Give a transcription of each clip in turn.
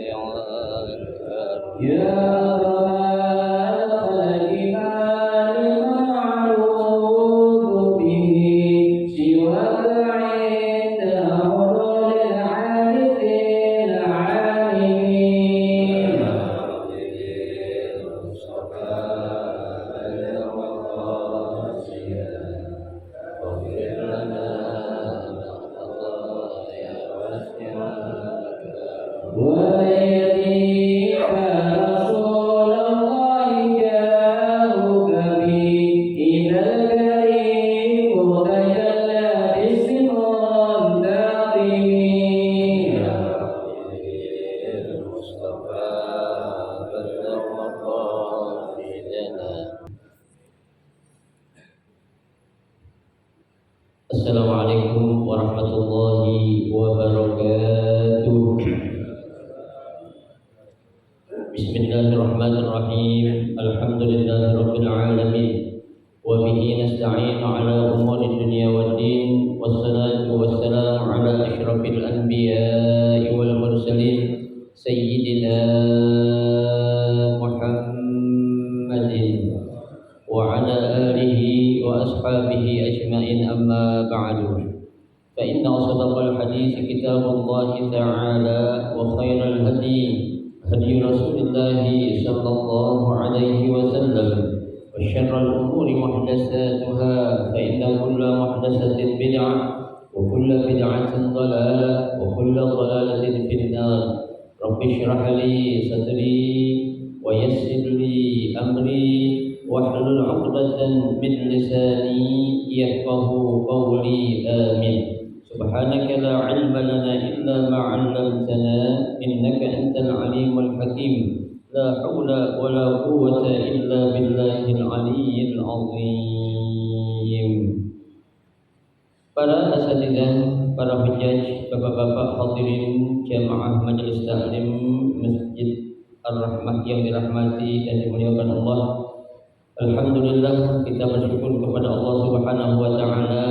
وسعك يا رب الخلق ما نعوذ به سواك عند حلول الحادث العالمين ويديك رسول الله جاءوك به إذا الكريم تجلى باسم منتقم المصطفى بلغ مقاصدنا. Assalamualaikum warahmatullahi wabarakatuh. Bismillahirrahmanirrahim. Alhamdulillahirabbil alamin. Wa bihi nasta'inu ala umuri dunya waddin. Wassalatu wassalamu ala asyrafil anbiya'i wal mursalin sayyidina Muhammadin wa ala alihi wa ashabihi ajma'in, amma ba'du. Fa inna asdaqal hadits kitabullahi ta'ala wa khairal hadi hadi Rasulillah sallallahu alaihi wasallam wa syarrul umuri muhdatsatuha fa inna kulla muhdatsatin bid'ah wa kulla bid'atin dhalalah wa kulla dhalalatin fin nar. Rabbi shrah li sadri wa yassir li amri wahlul 'uqdatan min lisani yafqahu qawli. Amin. Subhanaka la 'ilma lana illa ma 'allamtana innaka antal 'alimul hakim. La haula wa la quwwata illa billahil 'aliyyil 'azim. Para asatidzah, para hujjaj, bapak-bapak hadirin jamaah majelis taklim Masjid Ar-Rahmah yang dirahmati dan dimuliakan Allah. Alhamdulillah, kita bersyukur kepada Allah Subhanahu wa taala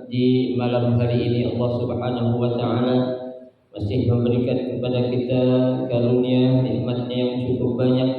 di malam hari ini. Allah Subhanahu wa taala masih memberikan kepada kita karunia nikmatnya yang cukup banyak.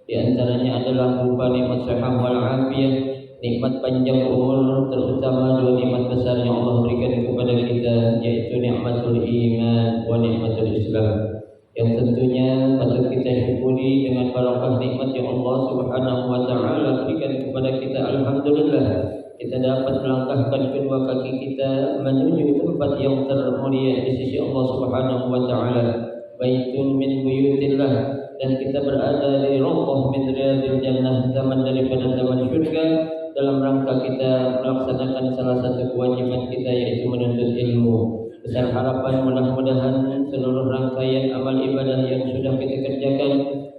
Di antaranya adalah berupa nikmat sehat wal afiyah, nikmat panjang umur, terutama dua nikmat besar yang Allah berikan kepada kita, yaitu nikmatul iman wa nikmatul Islam, yang tentunya patut kita syukuri dengan barakah nikmat yang Allah Subhanahu wa taala berikan kepada kita. Alhamdulillah, kita dapat melangkahkan kedua kaki kita menuju tempat yang termulia di sisi Allah Subhanahu wa taala, baitun min buyutillah, dan kita berada di rawdah min riyadil jannah, taman daripada taman syurga, dalam rangka kita melaksanakan salah satu kewajiban kita, yaitu menuntut ilmu. Besar harapan mudah-mudahan seluruh rangkaian amal ibadah yang sudah kita kerjakan,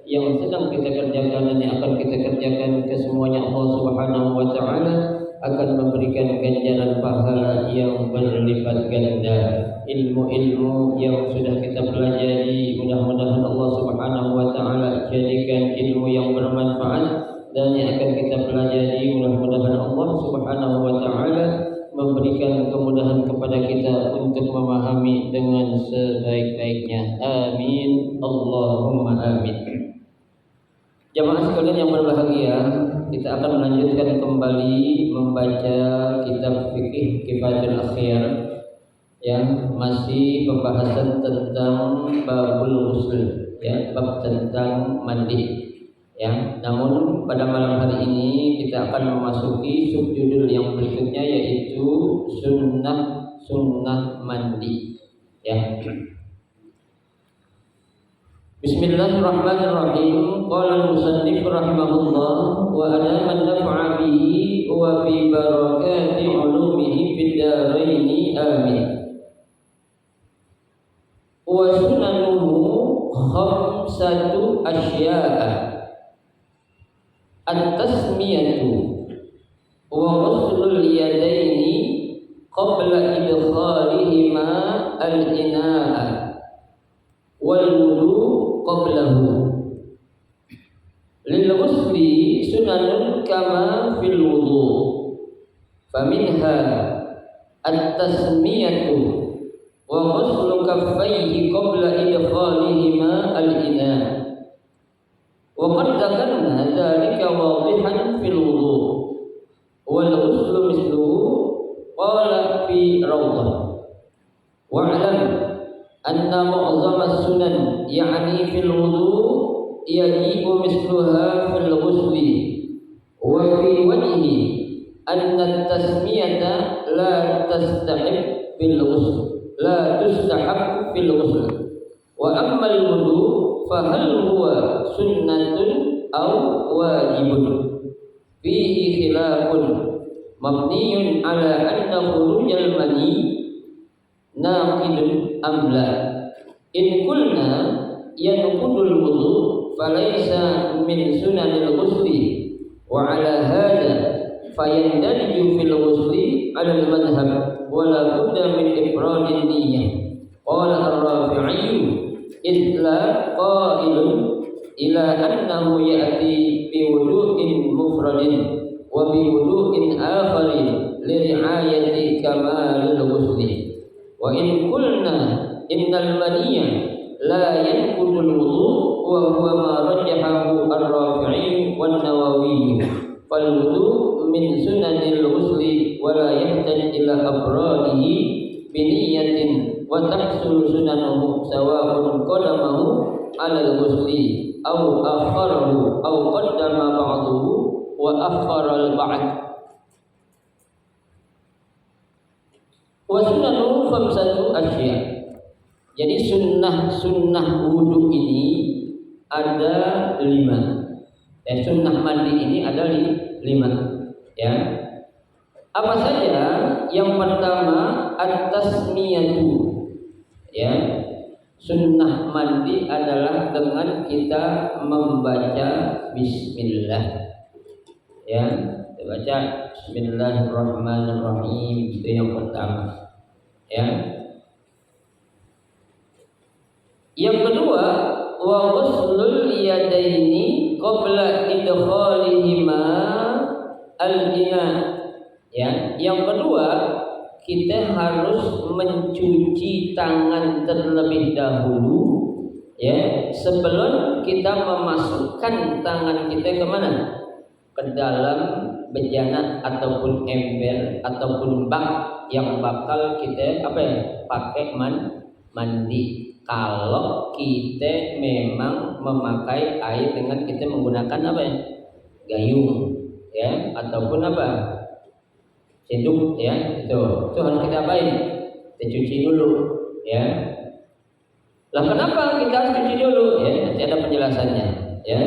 yang sedang kita kerjakan, dan yang akan kita kerjakan, kesemuanya Allah Subhanahu wa taala akan memberikan ganjaran pahala yang berlipat ganda. Ilmu-ilmu yang sudah kita pelajari, mudah-mudahan Allah Subhanahu wa taala jadikan ilmu yang bermanfaat, dan yang akan kita pelajari, mudah-mudahan Allah Subhanahu wa taala memberikan kemudahan kepada kita untuk memahami dengan sebaik-baiknya. Amin, Allahumma amin. Jamaah sekalian yang berbahagia, kita akan melanjutkan kembali membaca kitab fikih Kifayatul Akhyar, yang masih pembahasan tentang babul ghusl, ya, bab tentang mandi. Ya, namun pada malam hari ini kita akan memasuki subjudul yang berikutnya, yaitu sunnah mandi. Ya. Bismillahirrahmanirrahim. Qala al-musannif rahimahullah wa ana man nafa'a bihi wa bi barakati ulumihi fid daraini amin. Wa sunanuhu khamsatu asya'a. At-tasmiyatu wa ghuslul yadaini qabla idkhalihima al-ina'a wal wudu qablahu. Lil ghusli sunanun kama fil wudu, faminha at-tasmiyatu wa ghuslu kaffayhi qabla idkhalihima al يعني في الوضوء يجيء مثلها في الغسل وفي وجه أن التسمية لا تستحب في الغسل وأما الوضوء فهل هو سنة أو واجب فيه خلاف مبني على أن خروج المني ناقض أم لا إن قلنا ينقض الوضوء فليس من سنن الغسل وعلى هذا فيندرج في الغسل على المذهب ولا بد من إفراد النية قال الرافعي إلا قائل إلى أنه يأتي بوضوء مفرد وبوضوء آخر لرعاية كمال الغسل وإن قلنا إن المني لا ينقض الوضوء وهو ما رجحه الرافعي والنووي فالوضوء من سنن الغسل ولا يحتاج إلى أفراده بنية وتحصل سننه سواء قدمه على الغسل أو أخره أو قدم بعضه وأخر البعض Wasunanu khamsatu asya. Jadi sunnah wudhu ini ada 5. Sunnah mandi ini ada 5. Ya. Apa saja? Yang pertama at-tasmiyatu. Ya. Sunnah mandi adalah dengan kita membaca bismillah. Ya. Baca Bismillahirrahmanirrahim itu yang pertama. Ya. Yang kedua, wa ghuslul yadaini qabla idkhalihima al-ina. Ya, yang kedua, kita harus mencuci tangan terlebih dahulu ya, sebelum kita memasukkan tangan kita ke mana? Ke dalam bejana ataupun ember ataupun bak yang bakal kita pakai mandi. Kalau kita memang memakai air dengan kita menggunakan gayung ya ataupun senduk ya, itu harus kita kita cuci dulu ya. Lah kenapa kita harus cuci dulu ya? Nanti ada penjelasannya ya.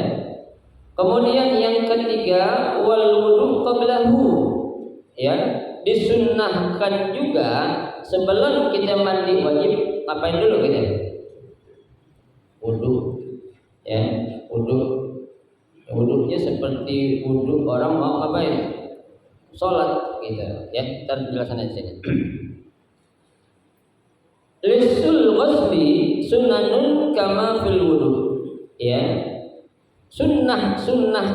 Kemudian yang ketiga wal wudu qablahu ya, disunnahkan juga sebelum kita mandi wajib ngapain dulu kita? Wudu ya, wudunya seperti wudu orang mau ngapain? Salat gitu ya. Ntar penjelasannya di sini. Lisul ghusli sunnanun kama fil wudu ya. Sunnah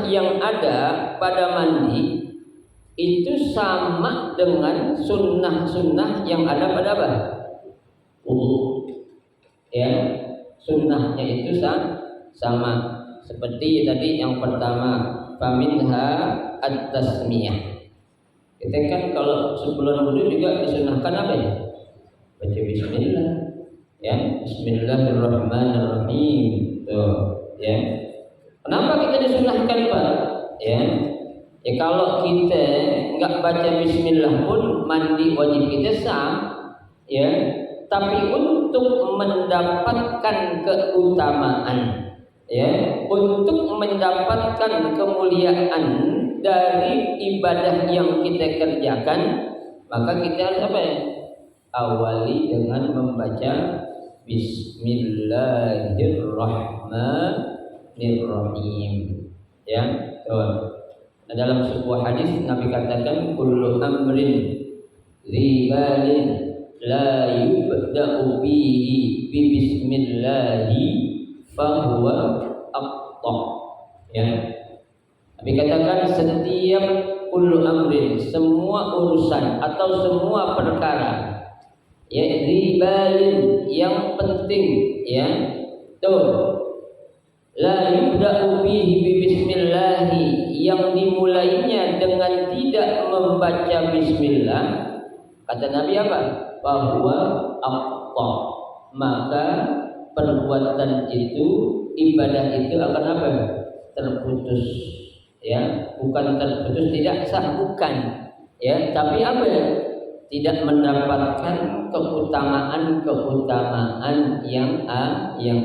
yang ada pada mandi itu sama dengan sunnah yang ada pada wudu. Ya, sunnahnya itu sama seperti tadi yang pertama, faminha at-tasmiyah. Kita kan kalau sebelum wudu juga disunnahkan baca bismillah. Ya, bismillahirrahmanirrahim. Tuh, ya. Kenapa kita disunnahkan Pak? Ya kalau kita nggak baca bismillah pun mandi wajib kita sah, ya. Tapi untuk mendapatkan keutamaan, ya, untuk mendapatkan kemuliaan dari ibadah yang kita kerjakan, maka kita harus awali dengan membaca Bismillahirrahmanirrahim. Ya, nah, dalam sebuah hadis Nabi katakan kullu amrin ribalin la yubda'u bihi bi bismillahi fahuwa aqta. Ya, Nabi katakan setiap kullu amrin, semua urusan atau semua perkara ya, ribalin yang penting ya, tuh la yubda'u bihi bi bismillah, yang dimulainya dengan tidak membaca bismillah, kata Nabi bahwa aqta, maka perbuatan itu, ibadah itu akan apa? Terputus. Ya, bukan terputus, tidak sah, bukan. Ya, tapi apa ya? Tidak mendapatkan keutamaan yang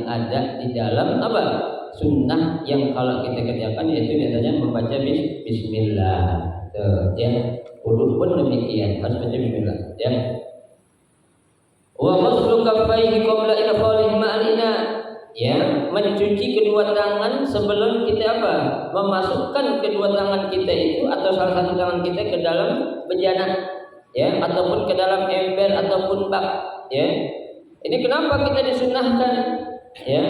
ada di dalam apa? Sunnah yang kalau kita kerjakan yaitu biasanya membaca bismillah. Tuh, ya. Wudu pun demikian, harus baca bismillah, ya. Wa ghuslu kaffaihi qabla idkhalihi ma'al ina. Ya, mencuci kedua tangan sebelum kita apa? Memasukkan kedua tangan kita itu atau salah satu tangan kita ke dalam bejana, ya, ataupun ke dalam ember ataupun bak, ya. Ini kenapa kita disunahkan? Ya,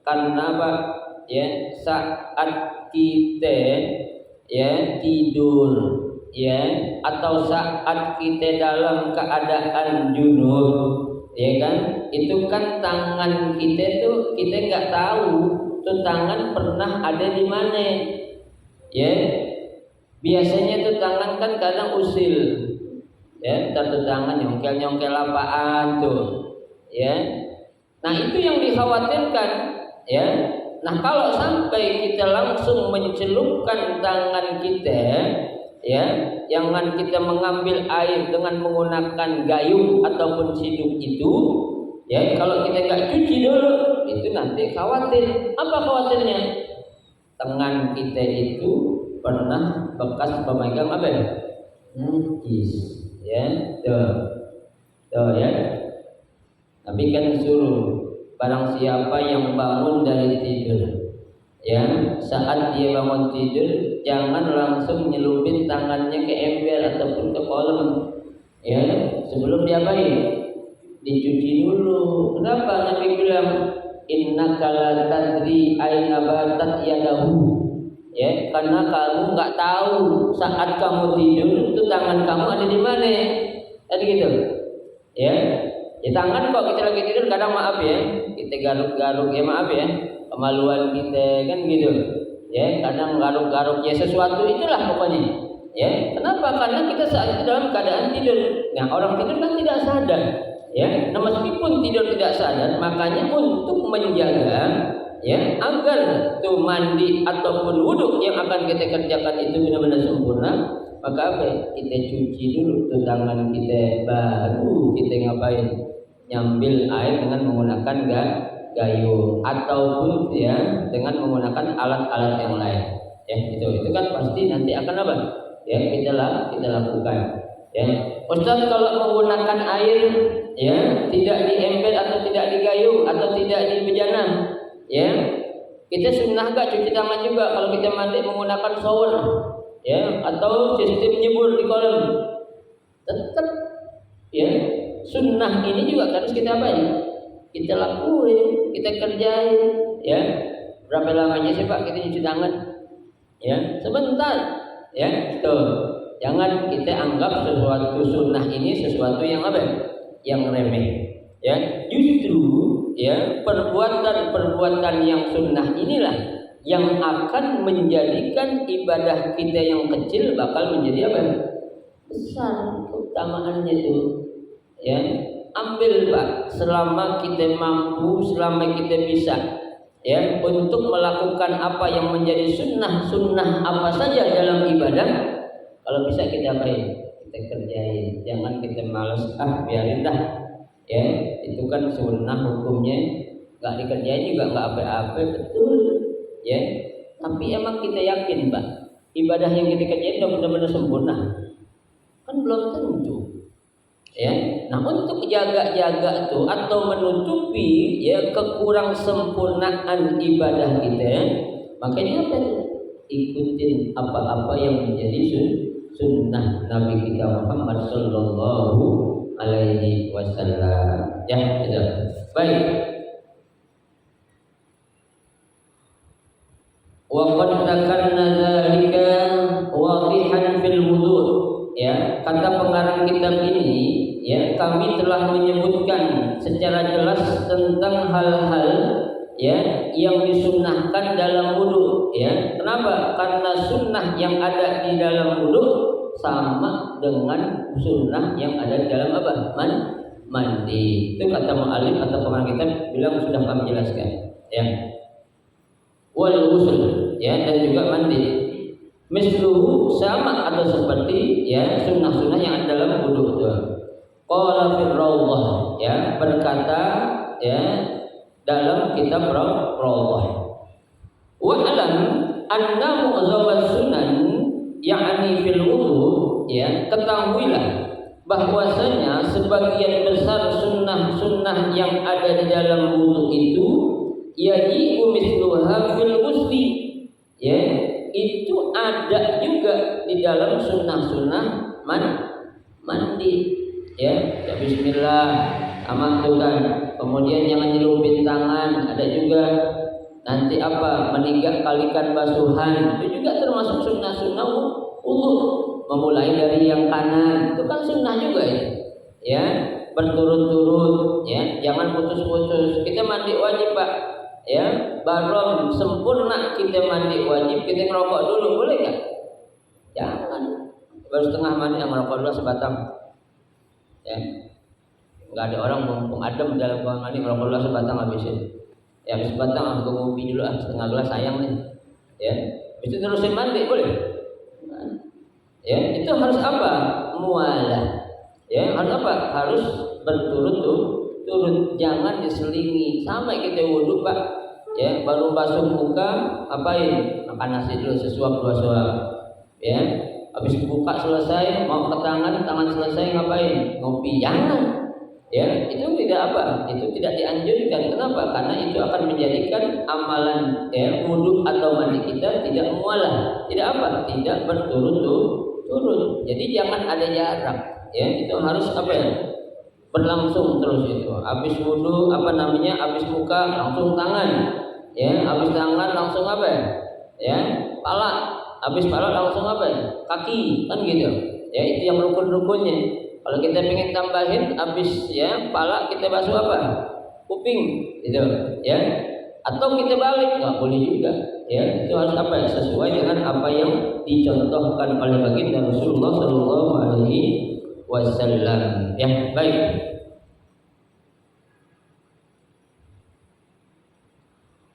karena apa? Ya, saat kita ya tidur, ya, atau saat kita dalam keadaan junub, ya kan, itu kan tangan kita tuh kita nggak tahu tuh tangan pernah ada di mana, ya. Biasanya tuh tangan kan kadang usil, ya, satu tangan nyongkel apaan tuh, ya. Nah itu yang dikhawatirkan, ya. Nah kalau sampai kita langsung mencelupkan tangan kita, ya, jangan kita mengambil air dengan menggunakan gayung ataupun siduk itu, ya, kalau kita nggak cuci dulu, itu nanti khawatir. Apa khawatirnya? Tangan kita itu pernah bekas pemegang apa ya? Najis, ya, tuh, ya. Tapi kan suruh barang siapa yang bangun dari tidur, ya, saat dia bangun tidur jangan langsung nyelupin tangannya ke ember ataupun ke kolam, ya, sebelum diapain? Dicuci dulu. Kenapa Nabi bilang innaka la tadri aina batat yadahu, ya, karena kamu nggak tahu saat kamu tidur itu tangan kamu ada di mana, tadi gitu, ya. Di tangan kok kita lagi tidur kadang maaf ya, kita garuk-garuk, ya maaf ya, kemaluan kita kan gitu, ya, kadang garuk-garuk ya sesuatu itulah pokoknya, ya. Kenapa? Karena kita saat itu dalam keadaan tidur. Nah orang tidur kan tidak sadar, ya. Nah meskipun tidur tidak sadar, makanya untuk menjaga, ya, agar tuh mandi ataupun wudhu yang akan kita kerjakan itu benar-benar sempurna, maka apa? Kita cuci dulu tuh tangan kita, baru kita ngapain? Nyambil air dengan menggunakan gayung ataupun, ya, dengan menggunakan alat-alat yang lain, ya. Itu kan pasti nanti akan apa? Ya, kita lakukan, ya. Ustaz, kalau menggunakan air, ya, tidak di ember atau tidak di gayung atau tidak di bejana, ya, kita sunnah gak cuci tangan juga kalau kita mandi menggunakan shower, ya, atau sistem nyebur di kolam? Tetap, ya, sunnah ini juga harus kita apa ya? Kita lakuin, kita kerjain, ya. Berapa lamanya sih Pak kita cuci tangan? Ya, sebentar, ya. Tuh, jangan kita anggap sesuatu sunnah ini sesuatu yang apa? Yang remeh, ya. Justru, ya, perbuatan yang sunnah inilah yang akan menjadikan ibadah kita yang kecil bakal menjadi apa? Besar keutamaannya itu, ya. Ambil Pak, selama kita mampu, selama kita bisa, ya, untuk melakukan apa yang menjadi sunnah apa saja dalam ibadah, kalau bisa kita apain? Kita kerjain, jangan kita malas, biarin dah, ya, itu kan sunnah hukumnya, nggak dikerjain juga nggak apa-apa, betul, ya. Tapi emang kita yakin Pak, ibadah yang kita kerjain udah benar-benar sempurna? Kan belum tentu, ya. Nah untuk jaga-jaga tuh atau menutupi, ya, kekurang sempurnaan ibadah kita, makanya apa? Ikutin apa-apa yang menjadi sunnah Nabi kita Muhammad Sallallahu Alaihi Wasallam, ya. Baik. Wa qad dzakarna dzalika wadihan fil wudu', ya. Kata pengarang kitab ini, ya, kami telah menyebutkan secara jelas tentang hal-hal, ya, yang disunnahkan dalam wudu, ya. Kenapa? Karena sunnah yang ada di dalam wudu sama dengan sunnah yang ada di dalam apa? mandi. Itu kata mu'alif atau pengarang kitab bilang sudah kami jelaskan. Ya. Wal ghusl, ya, dan juga mandi. Misluhu sama atau seperti ya sunnah-sunnah yang ada dalam wudu itu. Qala fil rawdah, ya, berkata ya dalam kitab rawdah. Wa alam anna mu'zawas sunan yakni fil wudu, ya, ketahuilah bahwasanya sebagian besar sunnah-sunnah yang ada di dalam wudu itu yaji'u misluha fil ghusli, ya, itu ada juga di dalam sunnah-sunnah mandi, ya, bismillah amat tuh kan, kemudian jangan nyelupin tangan, ada juga nanti apa meninggal kalikan basuhan, itu juga termasuk sunnah-sunnah wudu, memulai dari yang kanan, itu kan sunnah juga ya, berturut-turut, ya, jangan putus-putus. Kita mandi wajib Pak, ya, barom sempurna kita mandi wajib, kita ngerokok dulu boleh nggak? Jangan, baru setengah mandi yang ngerokok dulu sebatang, ya, nggak ada orang mumpung adem dalam kamar mandi ngerokok dulu sebatang habisin, ya, habis sebatang aku ngopi dulu setengah gelas sayang nih, ya, habis itu terusin mandi boleh? Ya, itu harus apa? Mualah, ya, harus apa? Harus berturut-turut, jangan diselingi. Sama kita wudu Pak, ya, baru basuh muka apain? Makan nasi dulu sesuap 2 suap, ya, habis buka selesai mau ke tangan selesai ngapain? Ngopi. Jangan, ya, itu tidak apa? Itu tidak dianjurkan. Kenapa? Karena itu akan menjadikan amalan, ya, wudu atau mandi kita tidak mualah, tidak apa? Tidak berturut-turut. Jadi jangan ada jarak, ya, itu harus apa ya? Berlangsung terus itu. Habis wudu apa namanya? Habis muka langsung tangan, ya, habis tangan langsung apa ya? Ya, pala. Habis pala langsung apa ya? Kaki, kan gitu. Ya, itu yang rukun-rukunnya. Kalau kita pengen tambahin habis ya pala kita basuh apa? Kuping, gitu, ya. Atau kita balik nggak boleh juga, ya, itu harus apa ya, sesuai dengan apa yang dicontohkan oleh baginda Rasulullah Shallallahu Alaihi Wasallam. Ya, baik.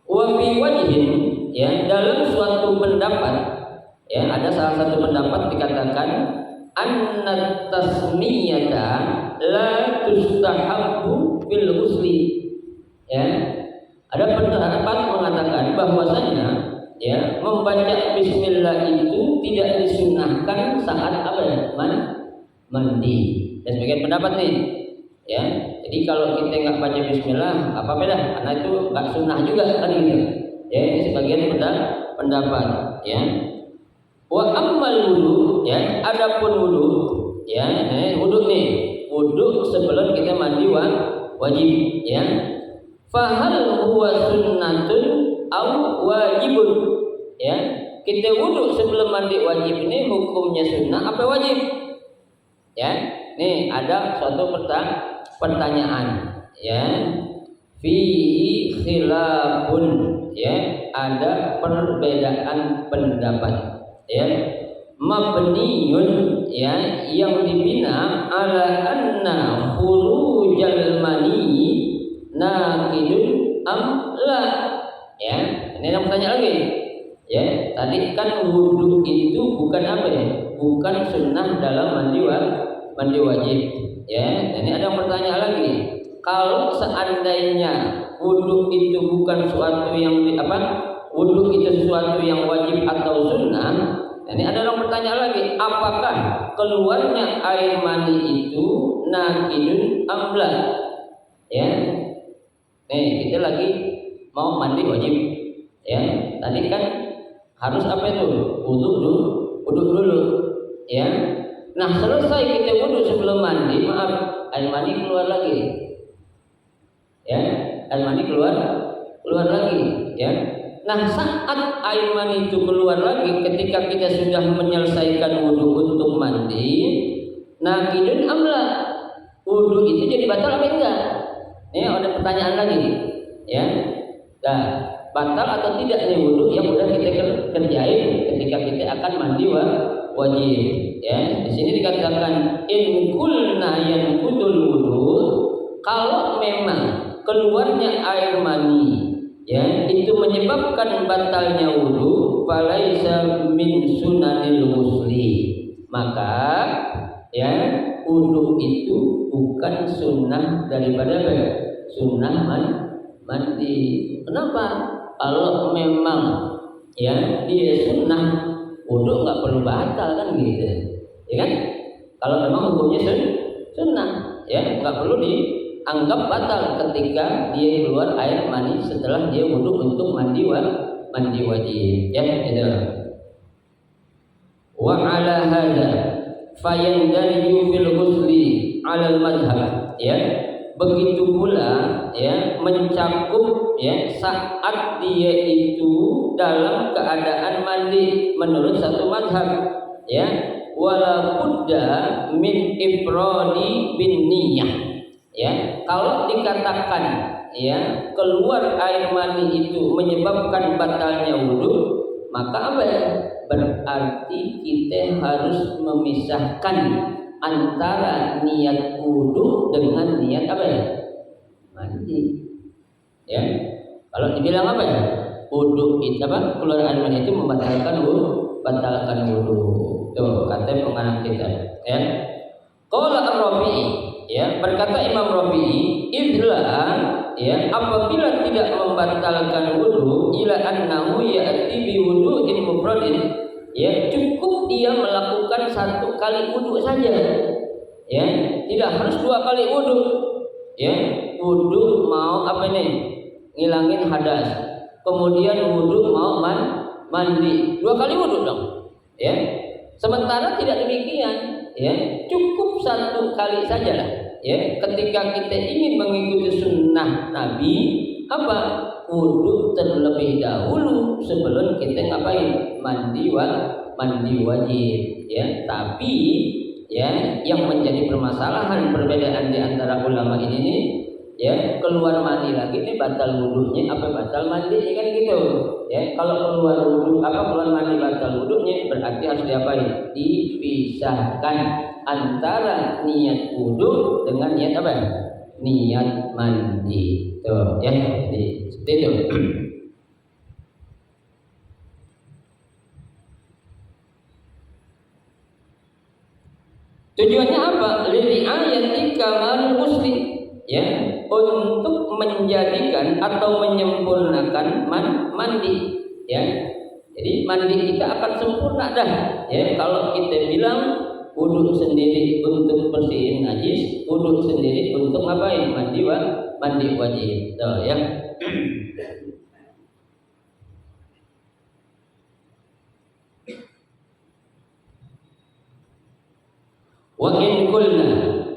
Wa fi wajhin, ya, dalam suatu pendapat, ya, ada salah satu pendapat dikatakan anna tasmiyata la tustahabbu fil ghusli, ya. Ada pendapat mengatakan bahwasanya, ya, membaca bismillah itu tidak disunnahkan saat apa ya? Mandi. Dan sebagian pendapat nih, ya. Jadi kalau kita nggak baca bismillah apa beda? Karena itu nggak sunnah juga kan gitu. Ya, ini sebagian pendapat, ya. Wa ammal wudu, ya, adapun wudu, ya, wudu nih, wudu sebelum kita mandi wajib, ya. Fahal huwa sunnatun aw wajibun, ya, kita wudu sebelum mandi wajib ini hukumnya sunnah apa wajib, ya. Nih ada suatu pertanyaan, ya, fihi khilafun, ya, ada perbedaan pendapat, ya, mabniyun, ya, yang dibina ala anna khurujal mani nakidun am la, ya. Ini yang bertanya lagi, ya, tadi kan wudu itu bukan apa ya, bukan sunnah dalam mandi wajib, ya. Ini ada yang bertanya lagi, kalau seandainya wudu itu bukan suatu yang wudu itu sesuatu yang wajib atau sunnah, ini ada yang bertanya lagi, apakah keluarnya air mani itu nakidun am la, ya. Nih, kita lagi mau mandi wajib, ya. Tadi kan harus apa itu? Wudu dulu, ya. Nah, selesai kita wudu sebelum mandi, maaf, air mani keluar lagi, ya. Air mani keluar lagi, ya. Nah, saat air mani itu keluar lagi, ketika kita sudah menyelesaikan wudu untuk mandi, nakidun amla, wudu itu jadi batal apa enggak? Ini ada pertanyaan lagi, ya. Nah, batal atau tidak nih wudu yang udah kita kerjain ketika kita akan mandi wajib, ya. Di sini dikatakan in kulna yanqudul wudu, kalau memang keluarnya air mani ya itu menyebabkan batalnya wudu, falaisa min sunanil ghusli, maka ya wudu itu bukan sunnah daripada sunnah mandi. Kenapa? Kalau memang ya dia sunnah, wudu nggak perlu batal kan gitu, ya kan? Kalau memang hukumnya sunnah, ya nggak perlu dianggap batal ketika dia keluar air mani setelah dia wudu untuk mandi wajib, ya gitu. Wa ala hadza fayandariju fil ghusli ala al madhhab, ya begitu pula ya mencakup ya saat dia itu dalam keadaan mandi menurut satu mazhab, ya wala budda min ifradi bin niyah, ya kalau dikatakan ya keluar air mani itu menyebabkan batalnya wudu, maka apa ya? Berarti kita harus memisahkan antara niat wudu dengan niat apa ya? Mandi. Ya. Kalau dibilang apa ya? Wudu itu apa? Keluar air mani itu membatalkan wudu. Tuh kata pengarang kita. Ya. Qala Ar-Rafi'i, ya berkata Imam Rafi'i, idlah ya apabila tidak membatalkan wudu ila annahu ya'ti bi wudu'in mufradin, ya cukup dia melakukan satu kali wudu saja, ya tidak harus dua kali wudu, ya wudu mau apa nih ngilangin hadas, kemudian wudu mau mandi, dua kali wudu dong, ya sementara tidak demikian, ya cukup satu kali sajalah, ya ketika kita ingin mengikuti sunnah Nabi apa wudu terlebih dahulu sebelum kita ngapain mandi wajib, ya tapi ya yang menjadi permasalahan perbedaan di antara ulama ini nih, ya keluar mandi lagi nih batal wudunya apa batal mandi kan gitu, ya kalau keluar mandi batal wudunya berarti harus diapain? Dipisahkan antara niat wudu dengan niat apa? Niat mandi. Tuh ya, jadi seperti itu. Tujuannya apa? Li'ayati kamal muslim, ya untuk menjadikan atau menyempurnakan mandi, ya jadi mandi kita akan sempurna dah, ya kalau kita bilang wudu sendiri untuk bersihin najis, wudu sendiri untuk ngapain? Mandi wajib. Tuh ya. Wa in qulna,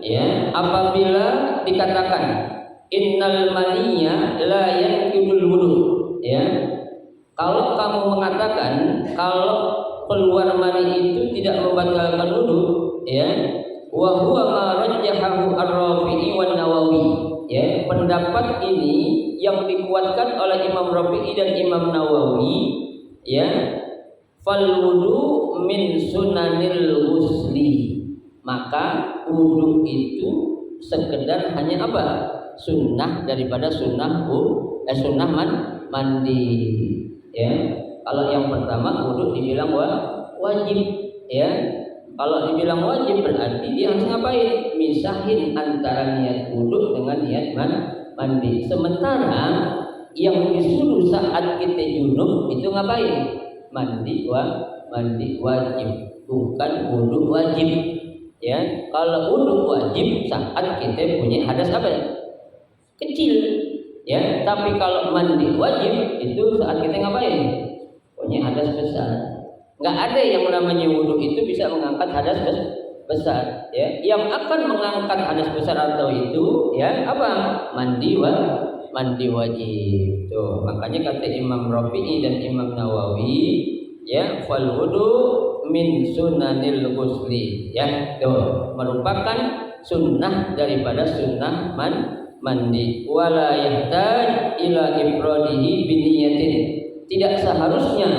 ya apabila dikatakan innal maniyya la yanqidul wudu, ya kalau kamu mengatakan kalau keluar mani itu tidak membatalkan wudu, ya wa huwa ma rajjahahu ar-Rafi'i wan Nawawi, ya pendapat ini yang dikuatkan oleh Imam Rafi'i dan Imam Nawawi, ya fal wudu min sunanil ghusli, maka wudu itu sekedar hanya apa? Sunnah daripada sunnah mandi, ya kalau yang pertama wudu dibilang wajib, ya kalau dibilang wajib berarti dia harus ngapain? Misahin antara niat wudu dengan niat mandi. Sementara yang disuruh saat kita junub itu ngapain? Mandi wajib, bukan wudu wajib. Ya, kalau wudu wajib saat kita punya hadas apa ya? Kecil, ya. Tapi kalau mandi wajib itu saat kita ngapain? Punya hadas besar. Nggak ada yang namanya wudu itu bisa mengangkat hadas besar, ya. Yang akan mengangkat hadas besar atau itu, ya apa? Mandi wajib. Tuh, makanya kata Imam Rafi'i dan Imam Nawawi, ya fal wudu min sunanil ghusli, ya tuh merupakan sunnah daripada sunnah mandi. Wala yahtaj ila ifradihi biniyatin, tidak seharusnya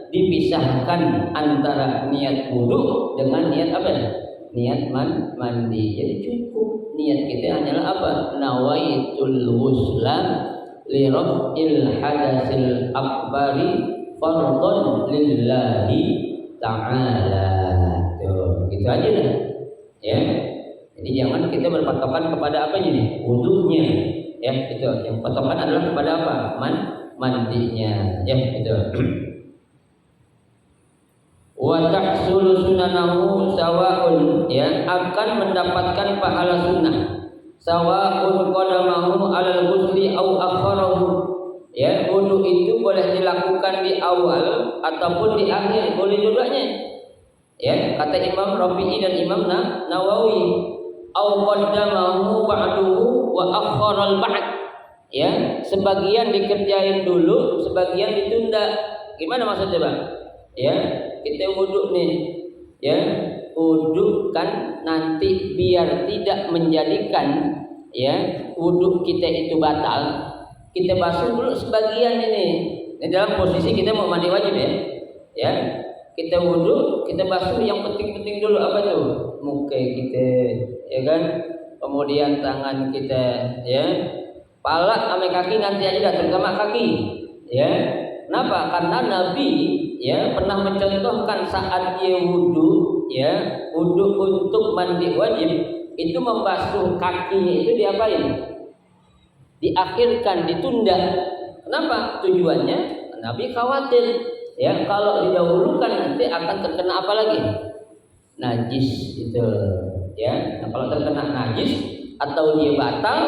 dipisahkan antara niat wudu dengan niat apa? Niat mandi. Jadi cukup niat kita hanyalah apa? Nawaitul ghusla li raf'il hadatsil akbari fardhon lillahi ta'ala. Tuh, gitu aja lah. Ya. Jadi jangan kita berpatokan kepada apa ini? Wudunya. Ya, itu. Yang patokan adalah kepada apa? Mandinya. Ya, itu. Wa tahsul sunanahu sawa'un, ya, akan mendapatkan pahala sunnah. Sawa'un qadamahu 'alal ghusli au akharahu. Ya, wudu itu boleh dilakukan di awal ataupun di akhir, boleh dua-duanya. Ya, kata Imam Rafi'i dan Imam Nawawi, au qaddamahu ba'duhu wa akharal ba'd. Ya, sebagian dikerjain dulu, sebagian ditunda. Gimana maksudnya, Bang? Ya, kita wudhu nih, ya, wudhu kan nanti biar tidak menjadikan, ya, wudhu kita itu batal. Kita basuh dulu sebagian ini. Ini dalam posisi kita mau mandi wajib, ya. Ya, kita wudhu, kita basuh yang penting-penting dulu. Apa itu? Muka kita, ya kan? Kemudian tangan kita, ya. Pala sama kaki nanti aja dah, terutama kaki, ya. Kenapa? Karena Nabi, ya, pernah mencontohkan saat dia wudhu, ya, wudhu untuk mandi wajib itu membasuh kakinya itu diapain? Diakhirkan, ditunda. Kenapa? Tujuannya Nabi khawatir, ya, kalau didahulukan nanti akan terkena apa lagi? Najis itu, ya. Nah, kalau terkena najis atau dia batal,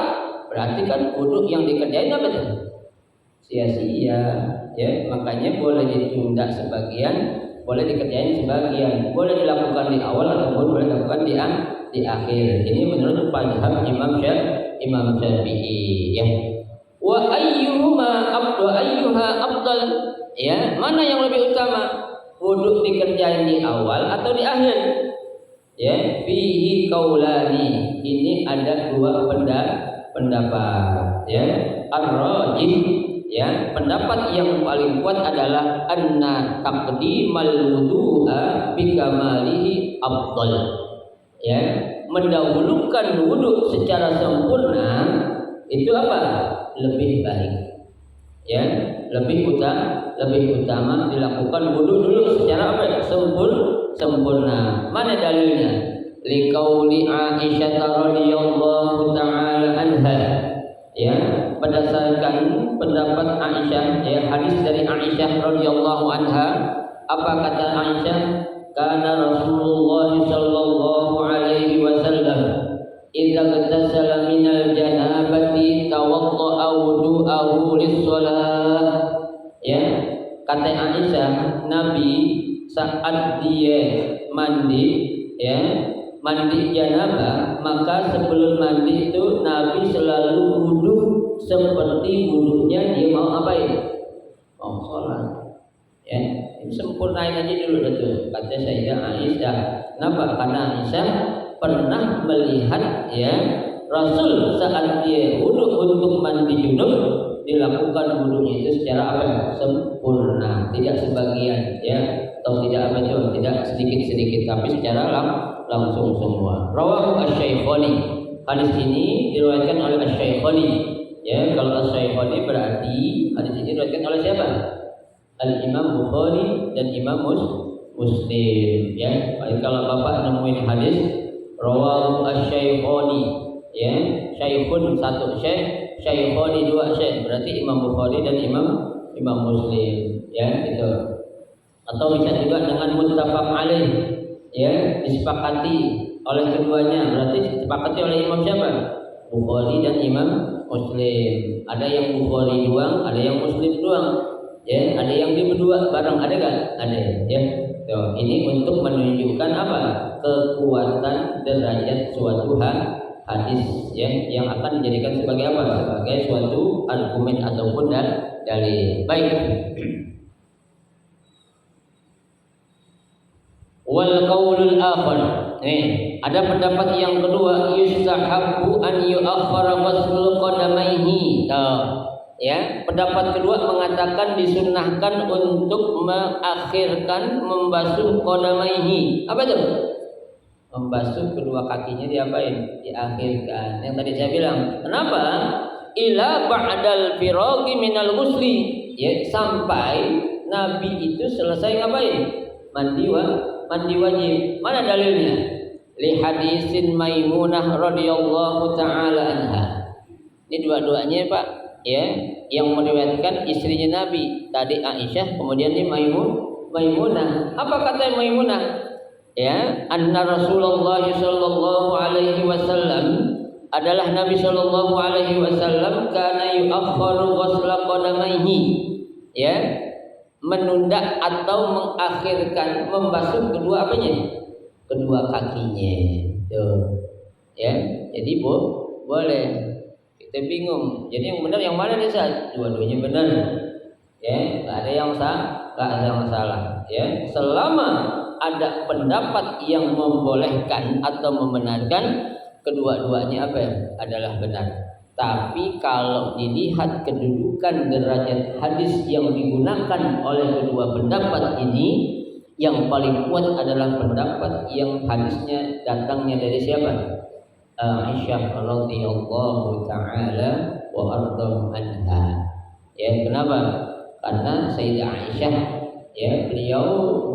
berarti kan wudhu yang dikerjain apa tuh? Sia-sia. Ya, makanya boleh ditunda sebagian, boleh dikerjain sebagian, boleh dilakukan di awal ataupun boleh dilakukan di akhir. Ini menurut mazhab Imam Syafi'i, ya. Wa ayyuha afdal, ya, mana yang lebih utama? Wudu dikerjain di awal atau di akhir? Ya, fihi qaulani. Ini ada dua pendapat, ya. Ar-rajih, ya, pendapat yang paling kuat adalah anna taqdimal wudu'a bi kamalihi afdal. Ya, mendahulukan wudu secara sempurna itu apa? Lebih baik. Ya, lebih utama dilakukan wudu dulu secara apa? Sempurna. Mana dalilnya? Liqauli Aisyah radhiyallahu taala anha. Ya, berdasarkan pendapat Aisyah, ya, hadis dari Aisyah radhiyallahu anha, apa kata Aisyah? Kana Rasulullah sallallahu alaihi wasallam idza ghtasala minal janabati tawaddaa wudu'ahu lis-shalah. Ya, kata Aisyah, Nabi saat dia mandi, ya, mandi janabah, maka sebelum mandi itu Nabi selalu wudu seperti wudunya dia mau apa ya? Mau sholat. Ya, sempurnain aja dulu itu, kata Sayyidah Aisyah. Kenapa? Karena Aisyah pernah melihat, ya, Rasul saat dia wudu untuk mandi junub dilakukan wudunya itu secara apa? Sempurna, tidak sebagian, ya, atau tidak apa itu, tidak sedikit-sedikit, tapi secara langsung semua. Rawahu Asy-Syaikhaani. Hadis ini diriwayatkan oleh Asy-Syaikhaani. Ya, kalau Asy-Syaikhaani berarti hadis ini diriwayatkan oleh siapa? Al-Imam Bukhari dan Imam Muslim. Ya, kalau Bapak nemuin hadis rawahu Asy-Syaikhaani, ya, Syaikhun satu syekh, Syaikhaani dua syekh, berarti Imam Bukhari dan Imam Muslim. Ya, itu. Atau bisa juga dengan muttafaq alaih, ya, disepakati oleh keduanya, berarti disepakati oleh Imam siapa? Bukhari dan Imam Muslim. Ada yang Bukhari doang, ada yang Muslim doang, ya, ada yang dia berdua bareng, ada kan? Ada, ya. Tuh, ini untuk menunjukkan apa? Kekuatan derajat suatu hadis, ya, yang akan dijadikan sebagai apa? Sebagai suatu argumen ataupun dalil. Baik. Wal qaulul akhar. Ada pendapat yang kedua, yustahabbu an yu'akhkhara ghuslu qadamaihi. Ya, pendapat kedua mengatakan disunnahkan untuk mengakhirkan membasuh qadamaihi. Apa itu? membasuh kedua kakinya diapain? Diakhirkan. Yang tadi saya bilang, kenapa? Ila ba'dal firaghi minal ghusli, ya, sampai Nabi itu selesai ngapain? Mandi wajib. Mana dalilnya? Li hadisin Maimunah radhiyallahu taala anha. Ini dua-duanya Pak, ya, yang meriwayatkan istrinya Nabi. Tadi Aisyah, kemudian ini Maimunah. Apa kata Maimunah? Ya, anna Rasulullah sallallahu alaihi wasallam, adalah Nabi sallallahu alaihi wasallam kana yu'akhkharu ghusla qadamaihi, ya, menunda atau mengakhirkan membasuh kedua apanya? Kedua kakinya. Tuh. Ya, jadi boleh. Kita bingung. Jadi yang benar yang mana nih, Ustaz? Dua-duanya benar. Ya, enggak ada yang salah, ya. Selama ada pendapat yang membolehkan atau membenarkan, kedua-duanya apa ya? Adalah benar. Tapi kalau dilihat kedudukan derajat hadis yang digunakan oleh kedua pendapat ini, yang paling kuat adalah pendapat yang hadisnya datangnya dari siapa? Aisyah radhiyallahu taala wa ardham anha. Ya, kenapa? Karena Sayyidah Aisyah, ya, beliau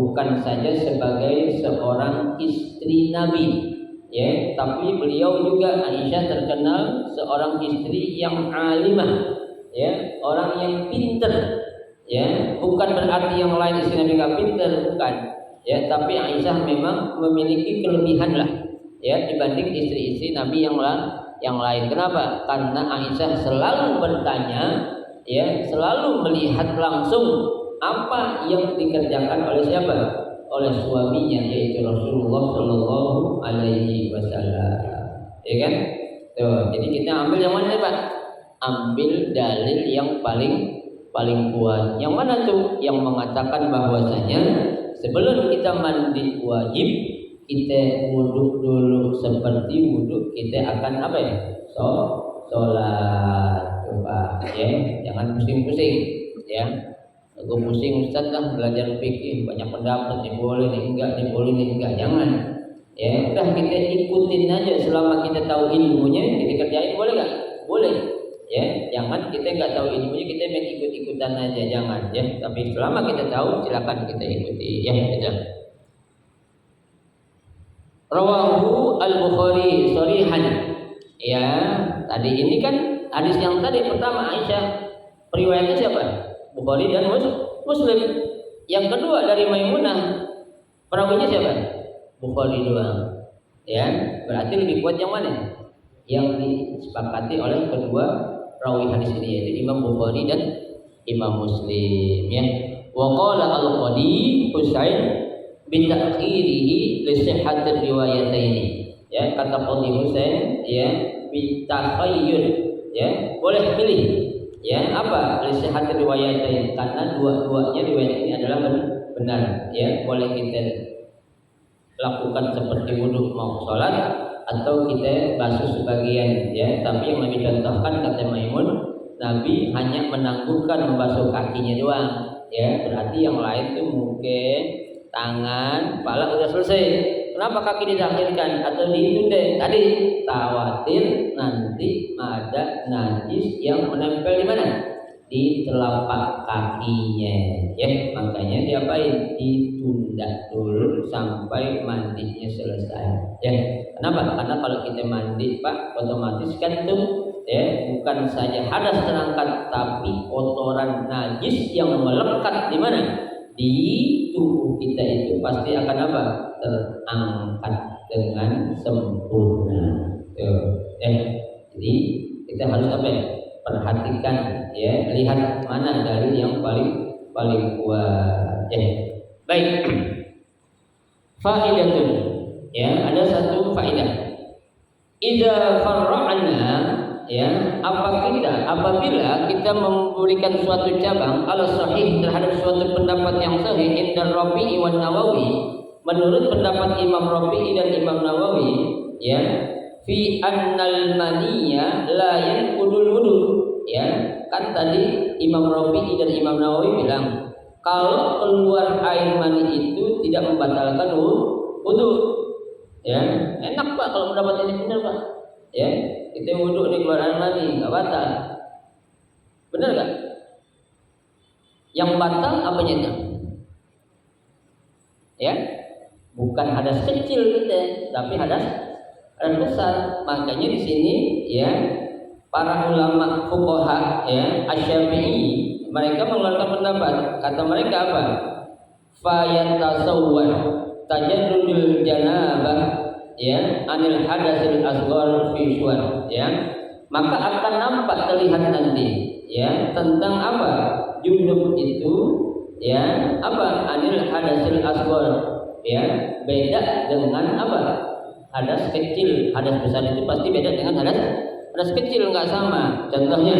bukan saja sebagai seorang istri Nabi, ya, tapi beliau juga, Aisyah, terkenal seorang istri yang alimah, ya, orang yang pintar, ya, bukan berarti yang lain istri Nabi nggak pintar, bukan, ya, tapi Aisyah memang memiliki kelebihan lah, ya, dibanding istri-istri Nabi yang lain. Kenapa? Karena Aisyah selalu bertanya, ya, selalu melihat langsung apa yang dikerjakan oleh siapa? Oleh suaminya, yaitu Rasulullah Shallallahu Alaihi Wasallam. Ya kan? Tuh, jadi kita ambil yang mana, Pak? Ambil dalil yang paling kuat. Yang mana tuh? Yang mengatakan bahwasanya sebelum kita mandi wajib, kita wudhu dulu seperti wudhu kita akan apa ya? Sholat. Pak, ya, jangan pusing-pusing, ya. Aku pusing Ustaz lah belajar fikih, banyak pendapat, ini boleh, ini enggak, ini boleh, ini enggak, jangan. Ya, udah kita ikutin aja selama kita tahu ilmunya, kita kerjain, boleh enggak? Boleh. Ya, jangan kita enggak tahu ilmunya kita main ikut-ikutan aja, jangan, ya. Tapi selama kita tahu, silakan kita ikuti, ya, gitu. Rawahu Al-Bukhari sharihan. Ya, tadi ini kan hadis yang tadi pertama Aisyah, riwayatnya siapa? Bukhari dan Muslim. Yang kedua dari Maimunah, perawinya siapa? Bukhari doang. Ya, berarti lebih kuat yang mana? Yang disepakati oleh kedua rawi hadis ini, yaitu Imam Bukhari dan Imam Muslim. Ya. Wa qala al-Qadi Husain bi ta'khirihi li sihhat riwayataini. Ya, kata Qadi Husain, ya, bi takhayyur, ya, boleh pilih, ya, apa? Li sihhat riwayataini, karena dua-duanya riwayat ini adalah benar, ya. Boleh kita lakukan seperti wudhu mau sholat, atau kita basuh sebagian, ya. Tapi yang lebih contohkan kata Maimun, Nabi hanya menangguhkan membasuh kakinya doang, ya. Berarti yang lain tuh mungkin tangan, kepala udah selesai. Kenapa kaki diakhirkan atau ditunda? Tadi khawatir nanti ada najis yang menempel di mana? Di telapak kakinya, ya. Makanya diapain? Ditunda dulu sampai mandinya selesai, ya. Kenapa? Karena kalau kita mandi, Pak, otomatis kan tuh, ya, bukan saja hadas terangkat, tapi kotoran najis yang melekat di mana? Di tubuh kita itu pasti akan apa? Terangkat dengan sempurna. Jadi kita harus apa ya? Perhatikan, ya, lihat mana dalil yang paling kuat. Ya. Baik. Faidatun, ya, ada satu faedah. Idza farra'na, ya, apabila kita memberikan suatu cabang ala sahih terhadap suatu pendapat yang sahih indar Rafi'i wan Nawawi, menurut pendapat Imam Rafi'i dan Imam Nawawi, ya, fi annal maniyya la yanqudul wudu, ya. Kan tadi Imam Rafi'i dan Imam Nawawi bilang kalau keluar air mani itu tidak membatalkan wudu. Ya, enak Pak kalau mendapat ini benar Pak. Ya, kita wudhu nih keluar air mani nggak batal. Benar nggak? Yang batal apanya itu? Ya, bukan hadas kecil kita, tapi hadas besar. Makanya di sini ya para ulama fuqaha ya Asy-Syafi'i mereka mengeluarkan pendapat. Kata mereka apa? Fa yatasawwar tajarrudul janabah ya anil hadasil asghar fi syuwar ya. Maka akan nampak terlihat nanti ya tentang apa? Junub itu ya apa? Anil hadasil asghar ya, beda dengan apa? Hadas kecil. Hadas besar itu pasti beda dengan hadas kecil, nggak sama. Contohnya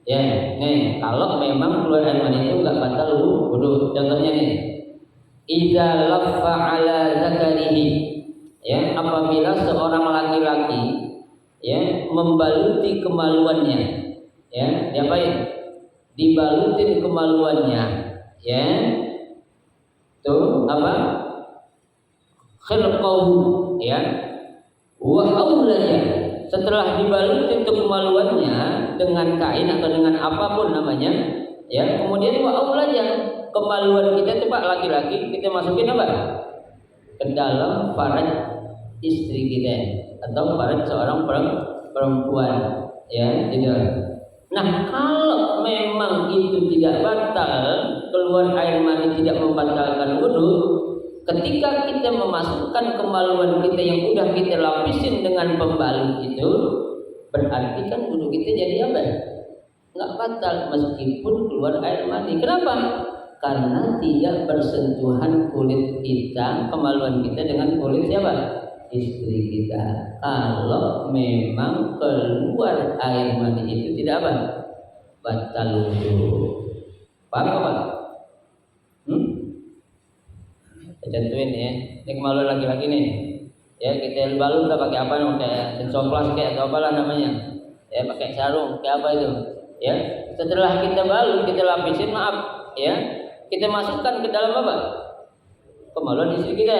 ya nih, kalau memang keluar air mani itu nggak batal wudu. Contohnya nih, idza laffa ala zakarihi ya, apabila seorang laki-laki ya membaluti kemaluannya ya, diapain? Dibalutin kemaluannya ya, tuh apa? Khilqahu ya, wa aulaja, setelah dibalutin itu kemaluannya dengan kain atau dengan apapun namanya ya, kemudian wa aulaja, kemaluan kita itu Pak laki-laki kita masukin apa? Ke dalam faraj istri kita atau faraj seorang perempuan ya gitu. Nah, kalau memang itu tidak batal, keluar air mani tidak membatalkan wudu, ketika kita memasukkan kemaluan kita yang udah kita lapisin dengan pembalut itu, berarti kan wudu kita jadi apa? Nggak batal meskipun keluar air mani. Kenapa? Karena tidak bersentuhan kulit kita, kemaluan kita dengan kulit siapa? Istri kita. Kalau memang keluar air mani itu tidak apa? Batal wudu. Paham Pak? Contohin ya, ini kemaluan laki-laki nih. Ya kita balut udah pakai apa? Pakai sensoplas kayak atau apalah namanya. Ya pakai sarung, kayak apa itu? Ya. Setelah kita balut, kita lapisin, maaf, ya. Kita masukkan ke dalam apa? Kemaluan istri kita.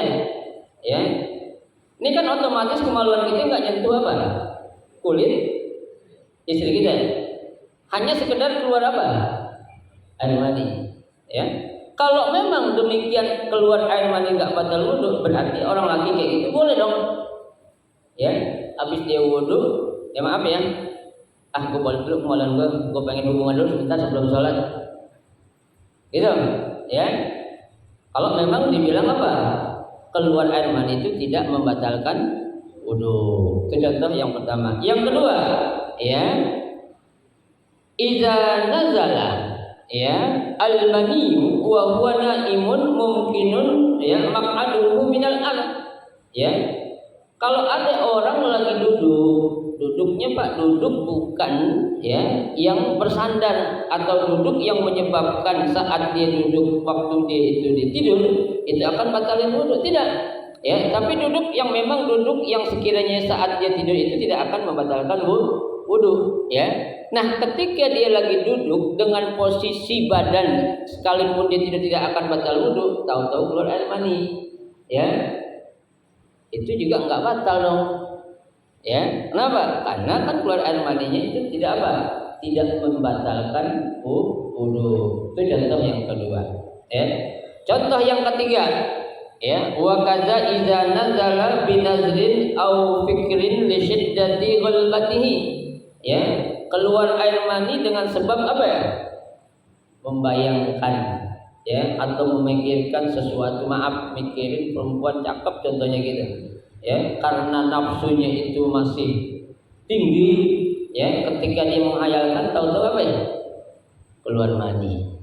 Ya. Ini kan otomatis kemaluan kita nggak nyentuh apa? Kulit istri kita. Hanya sekedar keluar apa? Air mani. Ya. Kalau memang demikian keluar air mani nggak batal wudu, berarti orang laki kayak gitu boleh dong. Ya, habis dia wudu, ya maaf ya. Gue balik dulu kemaluan gue pengen hubungan dulu sebentar sebelum sholat. Gitu, ya. Kalau memang dibilang apa? Keluar air mani itu tidak membatalkan wudu. Itu contoh yang pertama. Yang kedua, ya, idza nazala ya al-maniyu wa huwa naimun mumkinun ya maq'aduhu minal ard ya. Kalau ada orang lagi duduknya Pak, duduk bukan ya yang bersandar atau duduk yang menyebabkan saat dia duduk waktu dia itu tidur itu akan batalin wudu, tidak ya, tapi duduk yang memang duduk yang sekiranya saat dia tidur itu tidak akan membatalkan wudu ya. Nah, ketika dia lagi duduk dengan posisi badan sekalipun dia tidak akan batal wudu, tahu-tahu keluar air mani, ya, itu juga nggak batal dong, ya. Kenapa? Karena kan keluar air maninya itu tidak apa? Tidak membatalkan wudu. Itu contoh yang kedua, ya. Contoh yang ketiga, ya, wa kaza idza nazala binazrin aw fikrin li shiddati ghalbatihi, ya. Keluar air mani dengan sebab apa ya? Membayangkan ya atau memikirkan sesuatu, maaf, mikirin perempuan cakep contohnya gitu. Ya, karena nafsunya itu masih tinggi ya, ketika dia menghayalkan tahu-tahu apa ya? Keluar mani.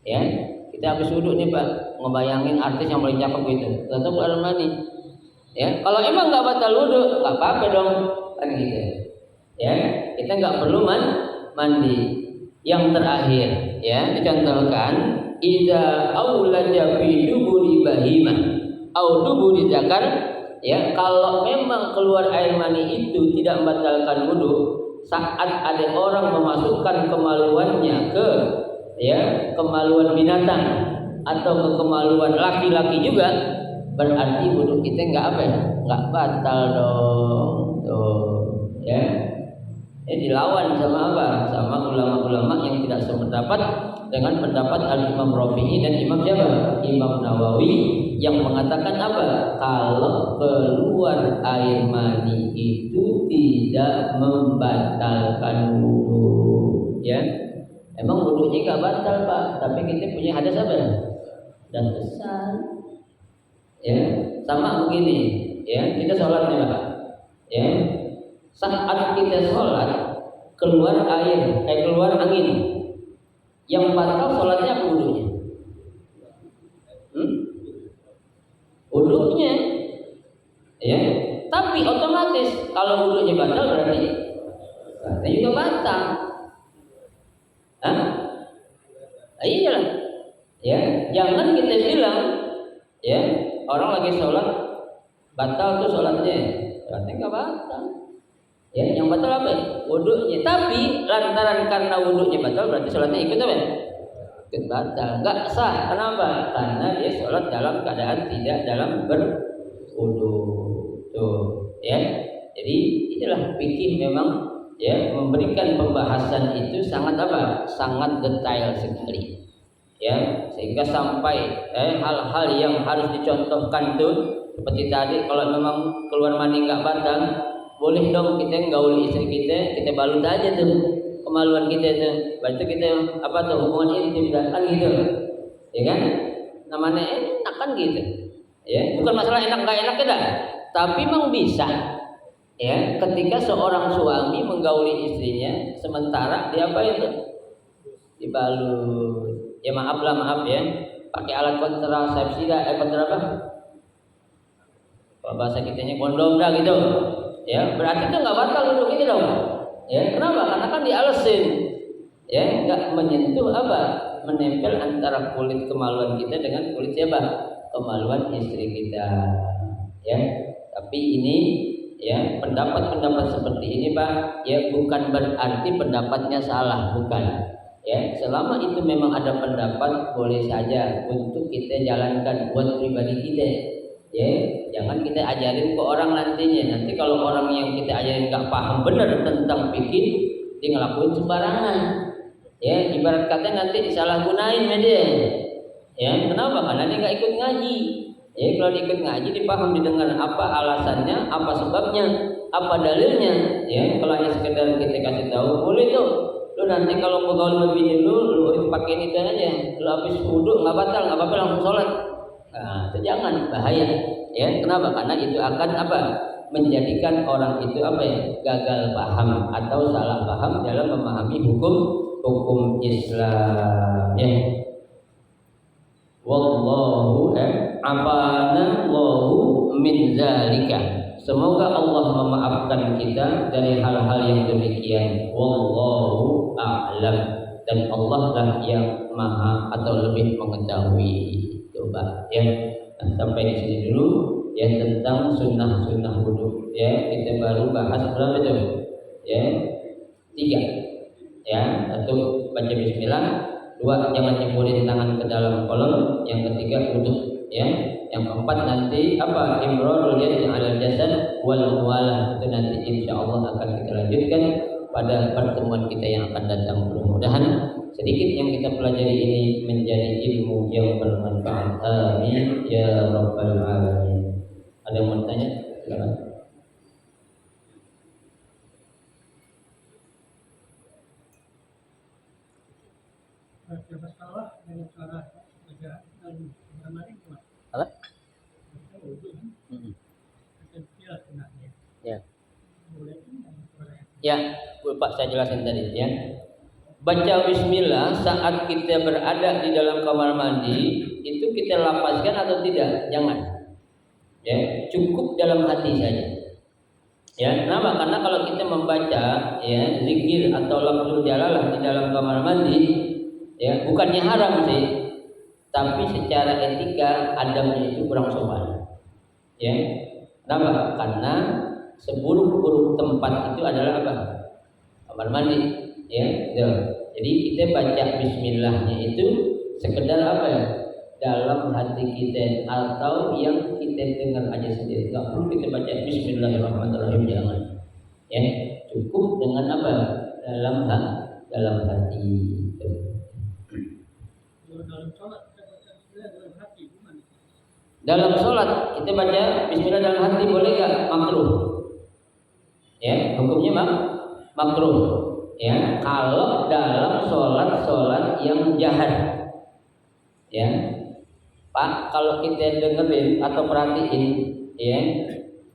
Ya, kita habis wudu nih Pak, ngebayangin artis yang paling cakep gitu. Tahu-tahu keluar mani. Ya, kalau emang nggak batal wudu, nggak apa-apa dong, kan gitu. Ya, kita nggak perlu mandi. Yang terakhir ya dicontohkan idza aulaja fi duburi bahimah au duburi zakar ya, kalau memang keluar air mani itu tidak membatalkan wudu saat ada orang memasukkan kemaluannya ke ya kemaluan binatang atau ke kemaluan laki-laki juga berarti wudu kita nggak apa ya? Nggak batal dong. Tuh, ya. Ini dilawan sama apa? Sama ulama-ulama yang tidak sependapat dengan pendapat Al-Imam Rafi'i dan Imam siapa? Imam Nawawi yang mengatakan apa? Kalau keluar air mani itu tidak membatalkan wudu, ya. Emang wudunya nggak batal Pak, tapi kita punya hadas apa? Hadas besar, ya. Sama begini, ya. Kita sholat nih Pak, ya. Saat kita sholat keluar air, keluar angin, yang batal sholatnya apa wudunya? Wudunya, ya. Tapi otomatis kalau wudunya batal berarti juga batal. Hah? Iyalah, ya. Jangan kita bilang, ya, orang lagi sholat batal tuh sholatnya nggak batal. Ya, yang batal apa? Wudunya. Tapi lantaran karena wudunya batal berarti sholatnya ikut apa? Ikut batal. Nggak sah. Kenapa? Karena dia sholat dalam keadaan tidak dalam berwudu. Tuh, ya. Jadi inilah fikih memang, ya, memberikan pembahasan itu sangat apa? Sangat detail sekali. Ya, sehingga sampai hal-hal yang harus dicontohkan tuh seperti tadi, kalau memang keluar mani nggak batal, boleh dong kita gauli istri kita balut aja tuh kemaluan kita tuh. Berarti kita apa tuh hubungan intim kan gitu, ya kan? Namanya enak kan gitu, ya. Bukan masalah enak nggak enak tidak, tapi memang bisa, ya. Ketika seorang suami menggauli istrinya, sementara dia apa itu dibalut, ya maaf ya, pakai alat kontrasepsi kontra apa? Bahasa kitanya kondom dah gitu. Ya, berarti itu nggak batal untuk itu dong. Ya, kenapa? Karena kan dialesin, ya, nggak menyentuh apa, menempel antara kulit kemaluan kita dengan kulit siapa? Kemaluan istri kita. Ya, tapi ini, ya, pendapat-pendapat seperti ini Pak, ya, bukan berarti pendapatnya salah, bukan. Ya, selama itu memang ada pendapat, boleh saja untuk kita jalankan buat pribadi kita. Ya, jangan kita ajarin ke orang nantinya. Nanti kalau orang yang kita ajarin nggak paham benar tentang fikih, dia ngelakuin sembarangan. Ya, ibarat kata nanti disalahgunain media. Ya, kenapa? Karena dia nggak ikut ngaji. Ya, kalau dia ikut ngaji, dipaham, didengar apa alasannya, apa sebabnya, apa dalilnya. Ya, kalau hanya sekedar kita kasih tahu, boleh tuh. Lu nanti kalau mau gaul lebih dulu, lu pakai itu aja. Lu habis wudu nggak batal, nggak apa-apa, langsung sholat. Nah, itu jangan, bahaya. Ya, kenapa? Karena itu akan apa? Menjadikan orang itu apa ya? Gagal paham atau salah paham dalam memahami hukum Islam. Ya. Wallahu afana Allahu min zalika. Semoga Allah memaafkan kita dari hal-hal yang demikian. Wallahu a'lam. Dan Allah lah yang maha atau lebih mengetahui. Coba, ya. Nah, sampai di sini dulu, ya, tentang sunnah wudu. Ya, kita baru bahas berapa itu? Ya, 3. Ya, 1 baca bismillah, 2 jangan nyemburin tangan ke dalam kolom, yang ketiga wudu. Ya, yang keempat nanti apa? Imrarul yadi 'alal jasad wal muwalah. Itu nanti insyaallah akan kita lanjutkan pada pertemuan kita yang akan datang. Mudah-mudahan sedikit yang kita pelajari ini menjadi ilmu yang bermanfaat. Amin ya rabbal alamin. Ada yang mau tanya? Silakan. Apa? Ya. Ya, Pak, saya jelasin tadi, ya. Baca bismillah saat kita berada di dalam kamar mandi itu kita lapaskan atau tidak? Jangan. Ya, cukup dalam hati saja. Ya, kenapa? Karena kalau kita membaca, ya, zikir atau lafzul jalalah di dalam kamar mandi, ya, bukannya haram sih, tapi secara etika adabnya itu kurang sopan. Ya, kenapa? Karena seburuk-buruk tempat itu adalah apa? Kamar mandi. Ya, gitu. Jadi kita baca bismillahnya itu sekedar apa ya? dalam hati kita atau yang kita dengar aja sendiri. Nggak perlu kita baca Bismillahirrahmanirrahim, jangan. Ya, cukup dengan apa? Dalam hati. Dalam sholat kita baca Bismillah dalam hati boleh nggak? Makruh. Ya, hukumnya makruh. Ya, kalau dalam sholat yang jahat. Ya, Pak, kalau kita dengerin atau perhatiin, ya,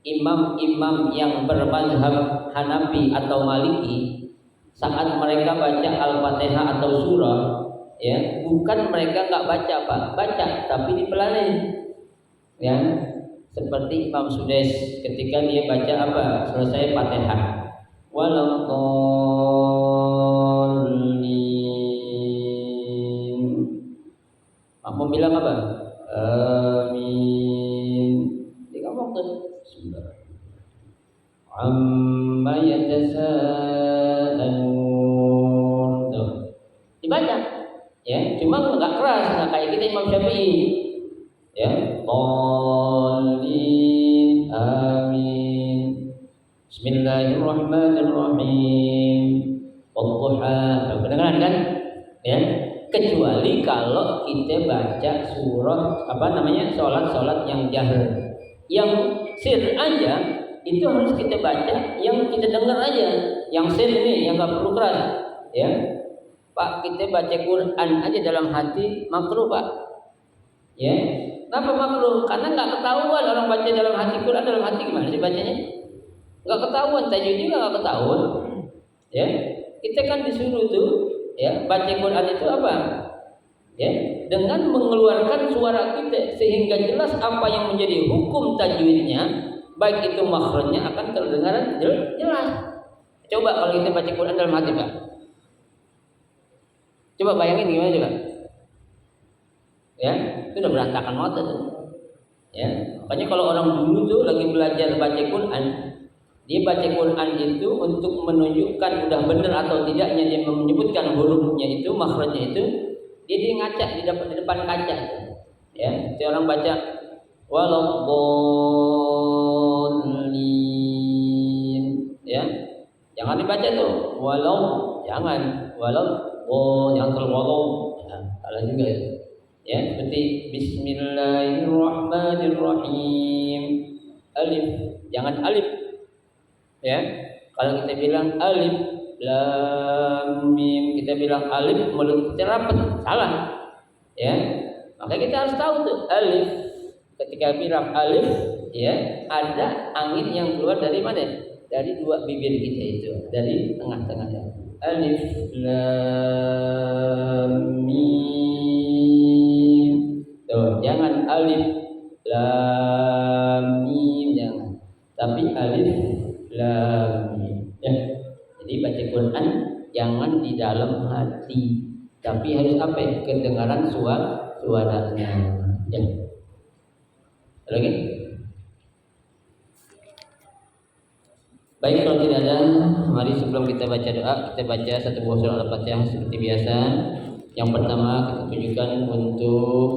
imam-imam yang bermazhab Hanafi atau Maliki saat mereka baca Al-Fatihah atau surah, ya, bukan mereka nggak baca Pak, baca tapi dipelanin, ya, seperti Imam Sudais ketika dia baca apa selesai Fatihah, waladhdallin, mau bilang apa? Amin. Dia ngomong tuh sebentar. Amma yatasaalun. Tuh. Dibaca. Ya, cuma enggak keras, enggak kayak kita Imam Syafi'i. Ya, Dallin. Amin. Bismillahirrahmanirrahim. Wadduha. Kedengaran kan? Ya. Kecuali kalau kita baca surah sholat yang jahar, yang sir aja itu harus kita baca, yang kita dengar aja, yang sir ini yang nggak perlu keras, ya Pak. Kita baca Quran aja dalam hati makruh Pak, ya. Kenapa makruh? Karena nggak ketahuan orang baca dalam hati Quran dalam hati gimana sih bacanya? Nggak ketahuan, tajwid juga nggak ketahuan, ya. Kita kan disuruh tuh. Ya, baca Quran itu apa? Ya, dengan mengeluarkan suara kita sehingga jelas apa yang menjadi hukum tajwidnya, baik itu makhrajnya akan terdengar jelas. Coba kalau kita baca Quran dalam hati, Pak. Coba bayangin gimana coba? Ya, itu udah berantakan banget tuh. Ya, makanya kalau orang dulu tuh lagi belajar baca Quran, dia baca Quran itu untuk menunjukkan udah benar atau tidaknya, dia menyebutkan hurufnya itu, makhrajnya itu, dia ngaca di depan kaca. Ya, si orang baca waladhdallin. Ya. Jangan dibaca tuh jangan kalau walau. Ya, salah juga itu. Ya, seperti Bismillahirrahmanirrahim. Alif, jangan alif. Ya, kalau kita bilang alif lam mim, kita bilang alif mulut kita rapat, salah. Ya, maka kita harus tahu tuh alif. Ketika bilang alif, ya, ada angin yang keluar dari mana? Dari dua bibir kita itu, dari tengah-tengahnya. Alif lam mim. Tuh, jangan alif lam mim, jangan. Tapi alif lam mim. Ya. Jadi baca Quran jangan di dalam hati, tapi harus apa? Kedengaran suaranya. Ya. Lagi? Baik, kalau tidak ada, mari sebelum kita baca doa, kita baca satu buah surah Al-Fatihah seperti biasa. Yang pertama kita tujukan untuk